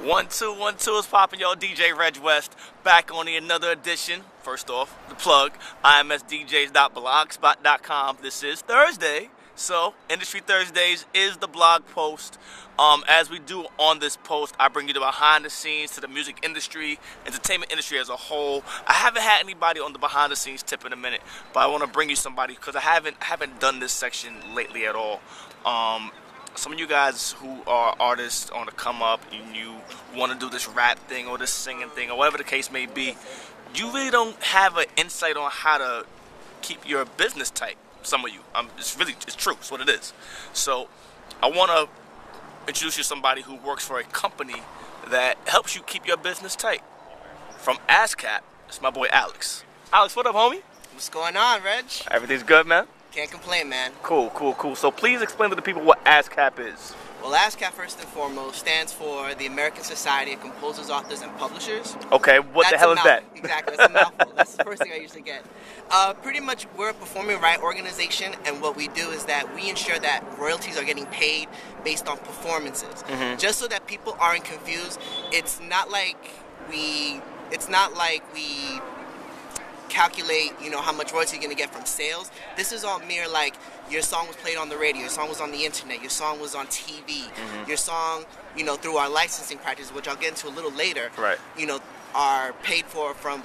1 2 1 2 is popping, yo. DJ Reg West back on another edition. First off, the plug, IMSDJs.blogspot.com. This is Thursday, so Industry Thursdays is the blog post. As we do on this post, I bring you the behind the scenes to the music industry, entertainment industry as a whole. I haven't had anybody on the behind the scenes tip in a minute, but I want to bring you somebody because I haven't done this section lately at all. Some of you guys who are artists on the come up and you want to do this rap thing or this singing thing or whatever the case may be, you really don't have an insight on how to keep your business tight. Some of you, it's true. It's what it is. So I want to introduce you to somebody who works for a company that helps you keep your business tight. From A.S.C.A.P, it's my boy Alex. Alex, what up, homie? What's going on, Reg? Everything's good, man? Can't complain, man. Cool. So please explain to the people what A.S.C.A.P is. Well, A.S.C.A.P, first and foremost, stands for the American Society of Composers, Authors, and Publishers. Okay, what the hell is that? Exactly, that's a mouthful. That's the first thing I usually get. Pretty much, we're a performing right organization, and what we do is that we ensure that royalties are getting paid based on performances. Mm-hmm. Just so that people aren't confused, it's not like we calculate, how much royalty you're going to get from sales. This is all mere like your song was played on the radio, your song was on the internet, your song was on TV, your song, through our licensing practice, which I'll get into a little later, right. Are paid for from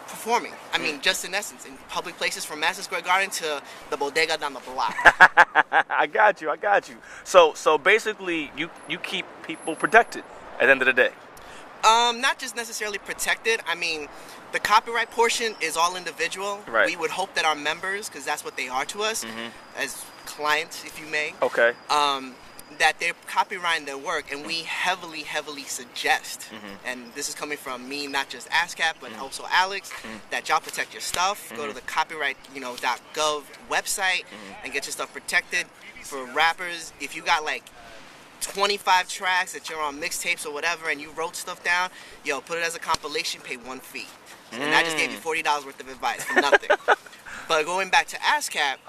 performing. I mean, just in essence, in public places from Madison Square Garden to the bodega down the block. I got you. So basically, you keep people protected at the end of the day. Not just necessarily protected. I mean, the copyright portion is all individual. Right. We would hope that our members, because that's what they are to us, as clients, if you may, okay, that they're copyrighting their work, and we heavily suggest, and this is coming from me, not just A.S.C.A.P, but also Alex, that y'all protect your stuff. Go to the copyright, .gov website and get your stuff protected. For rappers, if you got like 25 tracks that you're on mixtapes or whatever and you wrote stuff down, put it as a compilation, pay one fee. And I just gave you $40 worth of advice for nothing. But going back to A.S.C.A.P,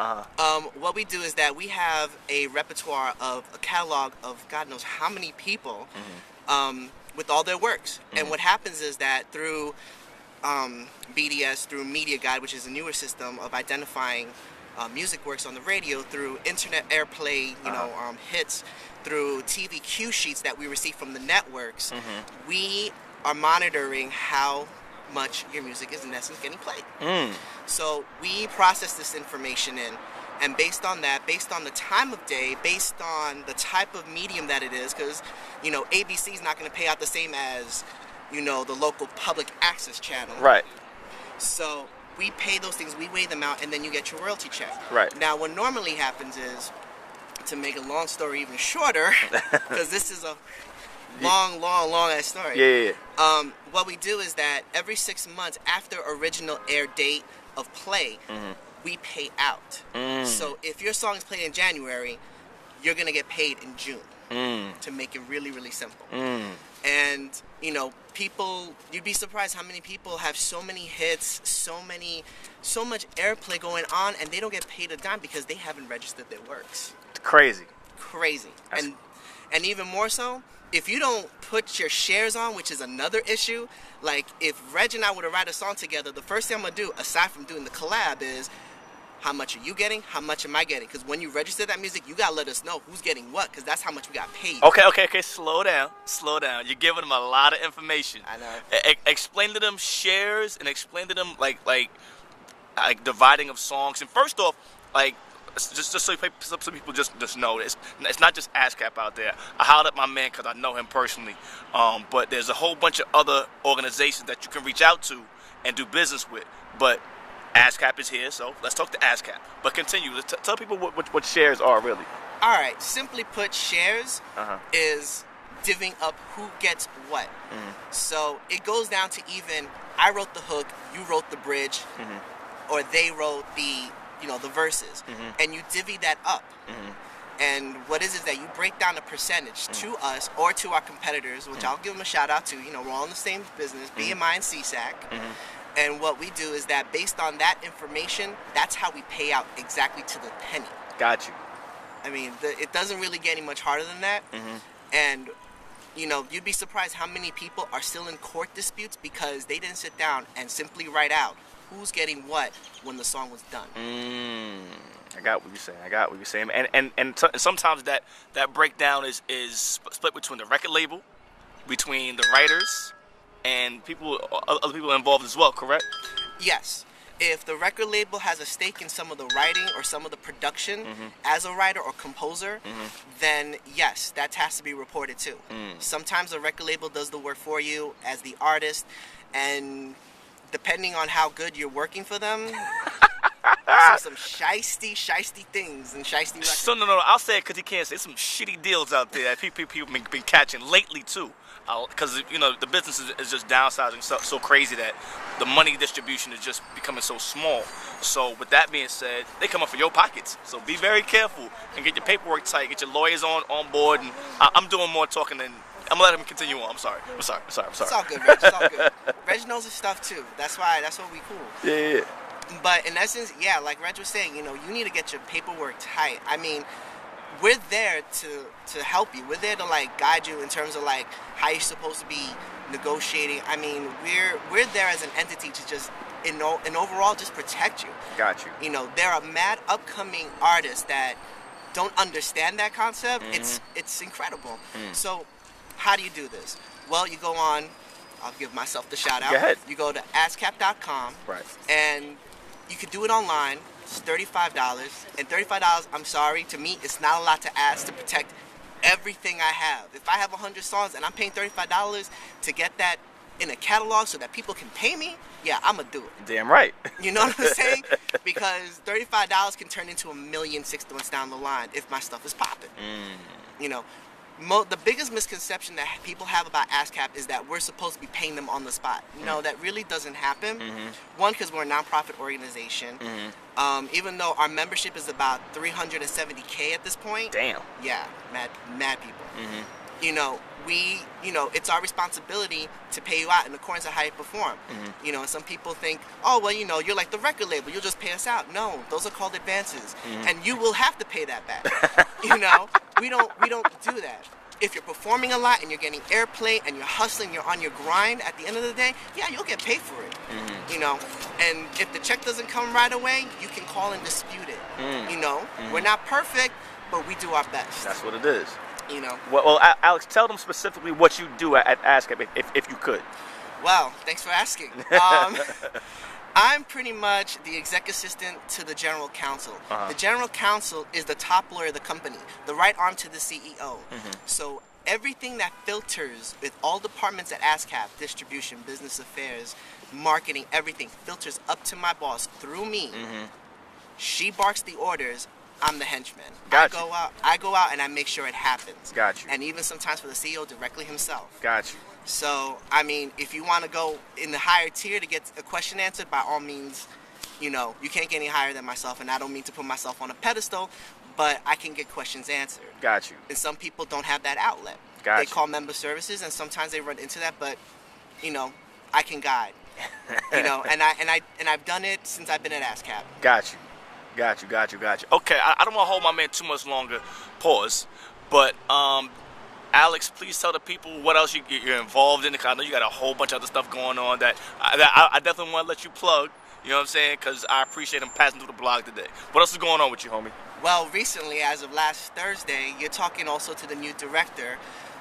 what we do is that we have a repertoire of a catalog of God knows how many people with all their works. And what happens is that through BDS, through Media Guide, which is a newer system of identifying music works on the radio, through internet airplay, hits, through TV cue sheets that we receive from the networks, we are monitoring how much your music is in essence getting played. So we process this information in, and based on that, based on the time of day, based on the type of medium that it is, because ABC is not going to pay out the same as the local public access channel. Right. So we pay those things, we weigh them out, and then you get your royalty check. Right. Now, what normally happens is, to make a long story even shorter, because this is a long ass story. Yeah. What we do is that every 6 months after original air date of play, we pay out. So if your song is played in January, you're gonna get paid in June. To make it really simple. And people, you'd be surprised how many people have so many hits, so much airplay going on, and they don't get paid a dime because they haven't registered their works. It's crazy. And even more so, if you don't put your shares on, which is another issue. Like if Reg and I were to write a song together, the first thing I'm gonna do, aside from doing the collab, is how much are you getting? How much am I getting? Because when you register that music, you gotta let us know who's getting what, because that's how much we got paid. Okay. Slow down. You're giving them a lot of information. I know. Explain to them shares and explain to them like dividing of songs. And first off, just so some people just know, it's not just A.S.C.A.P out there. I hollered at my man because I know him personally. But there's a whole bunch of other organizations that you can reach out to and do business with. But A.S.C.A.P is here, so let's talk to A.S.C.A.P. But continue. Tell people what shares are really. All right. Simply put, shares is divvying up who gets what. So it goes down to even I wrote the hook, you wrote the bridge, or they wrote the verses, and you divvy that up. And what is that you break down a percentage to us or to our competitors, which I'll give them a shout out to. We're all in the same business, BMI and C.S.A.C. And what we do is that based on that information, that's how we pay out exactly to the penny. Got you. I mean, it doesn't really get any much harder than that. And You know, you'd be surprised how many people are still in court disputes because they didn't sit down and simply write out who's getting what when the song was done. I got what you're saying. I got what you're saying. And sometimes that breakdown is split between the record label, between the writers, and other people involved as well, correct? Yes. If the record label has a stake in some of the writing or some of the production as a writer or composer, then yes, that has to be reported too. Sometimes the record label does the work for you as the artist, and depending on how good you're working for them, some shisty things and shisty records. So no, I'll say it because he can't say some shitty deals out there that people been catching lately too. Because you know the business is just downsizing so crazy that the money distribution is just becoming so small. So with that being said, they come up for your pockets. So be very careful and get your paperwork tight, get your lawyers on board. And I'm doing more talking than I'm gonna let him continue on. I'm sorry. It's all good, Reg. It's all good. Reg knows his stuff too. That's why we cool. Yeah. But in essence, yeah, like Reg was saying, you know, you need to get your paperwork tight. I mean, we're there to help you. We're there to like guide you in terms of like how you're supposed to be negotiating. I mean, we're there as an entity to just and overall just protect you. Got you. You know, there are mad upcoming artists that don't understand that concept. It's incredible. So how do you do this? Well, you go on. I'll give myself the shout out. Go ahead. You go to A.S.C.A.P.com. Right. And you could do it online. It's $35. And $35, I'm sorry, to me, it's not a lot to ask to protect everything I have. If I have 100 songs and I'm paying $35 to get that in a catalog so that people can pay me, yeah, I'm going to do it. Damn right. You know what I'm saying? Because $35 can turn into $1 million 6 months down the line if my stuff is popping. You know, the biggest misconception that people have about A.S.C.A.P is that we're supposed to be paying them on the spot. No, that really doesn't happen. One, because we're a nonprofit organization. Even though our membership is about 370K at this point. Damn. Yeah, mad people. You know, it's our responsibility to pay you out in accordance with how you perform. You know, and some people think, oh, well, you know, you're like the record label, you'll just pay us out. No, those are called advances, and you will have to pay that back. You know, we don't do that. If you're performing a lot and you're getting airplay and you're hustling, you're on your grind, at the end of the day, yeah, you'll get paid for it. You know, and if the check doesn't come right away, you can call and dispute it. You know, we're not perfect, but we do our best. That's what it is. You know. Well, Alex, tell them specifically what you do at A.S.C.A.P if you could. Well, thanks for asking. I'm pretty much the exec assistant to the general counsel. The general counsel is the top lawyer of the company, the right arm to the CEO. So everything that filters with all departments at A.S.C.A.P, distribution, business affairs, marketing, everything filters up to my boss through me. She barks the orders. I'm the henchman. Got you. I go out and I make sure it happens. Got you. And even sometimes for the CEO directly himself. Got you. So, I mean, if you want to go in the higher tier to get a question answered, by all means, you know, you can't get any higher than myself. And I don't mean to put myself on a pedestal, but I can get questions answered. Got you. And some people don't have that outlet. Got they you. call member services, and sometimes they run into that. But, you know, I can guide. You know, and I've done it since I've been at A.S.C.A.P. Got you. Okay, I don't want to hold my man too much longer. Pause. But Alex, please tell the people what else you're involved in. Because I know you got a whole bunch of other stuff going on that I definitely want to let you plug. You know what I'm saying? Because I appreciate him passing through the blog today. What else is going on with you, homie? Well, recently, as of last Thursday, you're talking also to the new director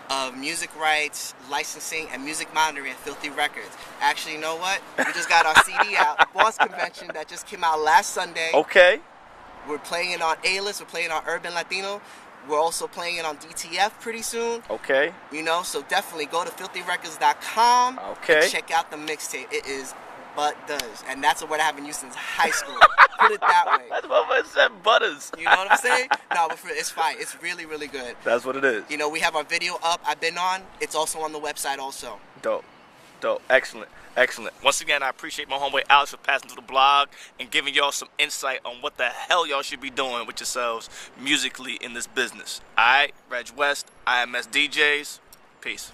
of music rights, licensing, and music monitoring at Filthy Records. Actually, you know what? We just got our CD out, Boss Convention, that just came out last Sunday. Okay. We're playing it on A-List. We're playing it on Urban Latino. We're also playing it on DTF pretty soon. Okay. You know, so definitely go to filthyrecords.com. Okay. And check out the mixtape. It is But Does. And that's a word I haven't used since high school. Put it that way. That's what I said, Butters. You know what I'm saying? No, but it's fine. It's really, really good. That's what it is. You know, we have our video up. I've been on. It's also on the website also. Dope. Excellent. Once again, I appreciate my homeboy Alex for passing through the blog and giving y'all some insight on what the hell y'all should be doing with yourselves musically in this business. All right, Reg West, I.M.S. DJs. Peace.